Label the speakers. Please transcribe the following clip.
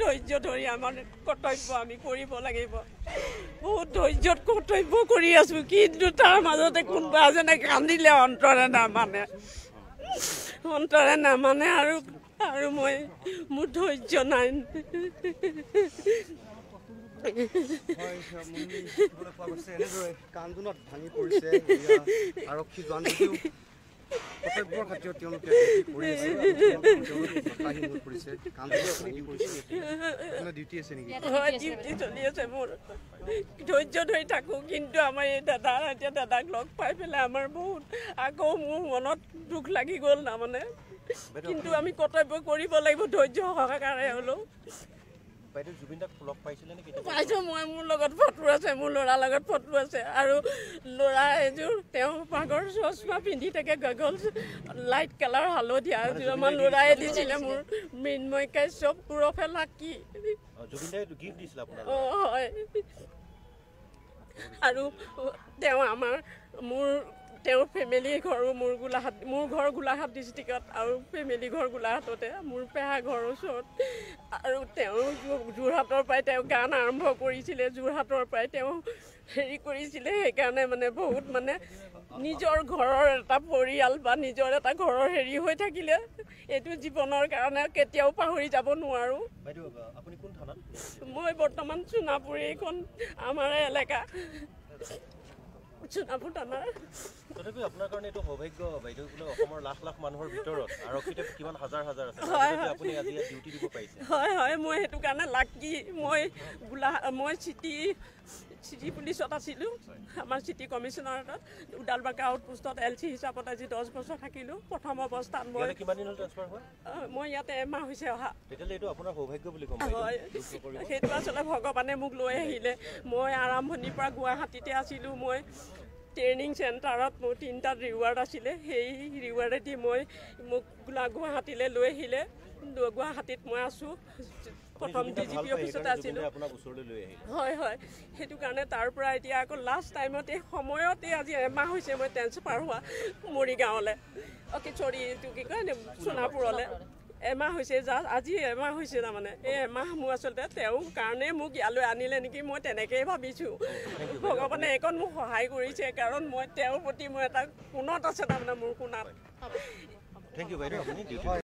Speaker 1: ধৈৰ্য ধৰি আমাৰ কৰ্তব্য আমি কৰিব লাগিব। বহুত ধৈৰ্যত কৰ্তব্য কৰি আছো, কিন্তু তাৰ মাজতে কোনোবা এজনে কান্দিলে অন্তৰে নামানে আৰু মই মোৰ ধৈৰ্য নাই।
Speaker 2: কৰ্তব্যৰ খাতিৰত তেওঁলোকে ডিউটি আছে নেকি?
Speaker 1: ডিউটি চলি আছে মোৰ। ধৈৰ্য ধৰি থাকো, কিন্তু আমাৰ এই দাদাক লগ পাই পেলাই আমাৰ বহুত আকৌ মোৰ মনত দুখ লাগি গ'ল তাৰমানে। কিন্তু আমি কৰ্তব্য কৰিব লাগিব ধৈৰ্য সহকাৰে হ'লেও। পাইছো মই, মোৰ লগত ফটো আছে, মোৰ ল'ৰাৰ লগত ফটো আছে, আৰু ল'ৰা এযোৰ তেওঁ পাগৰ চশমা পিন্ধি থাকে, গগলছ লাইট কালাৰ হালধীয়া এযোৰ আমাৰ ল'ৰাই দিছিলে মোৰ, মৃন্ময় কাশ্যপ ওৰফে লাকি। হয়, আৰু তেওঁৰ ফেমিলি ঘৰো মোৰ ঘৰ গোলাঘাট ডিষ্ট্ৰিক্টত, আৰু ফেমিলি ঘৰ গোলাঘাটতে, মোৰ পেহা ঘৰৰ ওচৰত। আৰু তেওঁ যোৰহাটৰ পৰাই তেওঁ গান আৰম্ভ কৰিছিলে, যোৰহাটৰ পৰাই তেওঁ হেৰি কৰিছিলে, সেইকাৰণে মানে বহুত মানে নিজৰ ঘৰৰ এটা পৰিয়াল বা নিজৰ এটা ঘৰৰ হেৰি হৈ থাকিলে এইটো জীৱনৰ কাৰণে কেতিয়াও পাহৰি যাব নোৱাৰো। মই বৰ্তমান সোণাপুৰ, এইখন আমাৰ এলেকা সোণাপুৰ থানাৰ।
Speaker 3: তথাপিও আপোনাৰ কাৰণে এইটো সৌভাগ্য বাইদেউ, অসমৰ লাখ লাখ মানুহৰ ভিতৰত আৰক্ষীতে কিমান হাজাৰ হাজাৰ আছে, আপুনি আজি ডিউটি দিব পাৰিছে।
Speaker 1: হয়, মই সেইটো কাৰণে লাকি। মই চিটি পুলিচত আছিলোঁ, আমাৰ চিটি কমিশনাৰেটত, ওদালবাগা আউটপোষ্টত LC হিচাপত আজি 10 বছৰ থাকিলোঁ। প্ৰথম অৱস্থাত মই ইয়াতে এমাহ হৈছে অহা। হয়, সেইটো আচলতে ভগৱানে মোক লৈ আহিলে। মই আৰম্ভণিৰ পৰা গুৱাহাটীতে আছিলোঁ। মই ট্ৰেইনিং চেণ্টাৰত মোৰ 3টা ৰিৱাৰ্ড আছিলে, সেই ৰিৱাৰ্ডেদি মোক গুৱাহাটীলৈ লৈ আহিলে। গুৱাহাটীত মই আছোঁ, প্ৰথম DGP অফিচতে আছিলোঁ। হয়, সেইটো কাৰণে তাৰ পৰা এতিয়া আকৌ লাষ্ট টাইমত এই সময়তে আজি এমাহ হৈছে মই ট্ৰেন্সফাৰ হোৱা মৰিগাঁৱলৈ, এইটো কি কয় সোণাপুৰলৈ। এমাহ হৈছে, আজি এমাহ হৈছে তাৰমানে। এই এমাহ মোৰ আচলতে তেওঁৰ কাৰণে মোক ইয়ালৈ আনিলে নেকি, মই তেনেকেই ভাবিছোঁ। ভগৱানে এইকণ মোক সহায় কৰিছে, কাৰণ মই তেওঁৰ প্ৰতি মোৰ এটা কোণত আছে তাৰমানে, মোৰ কোণাত।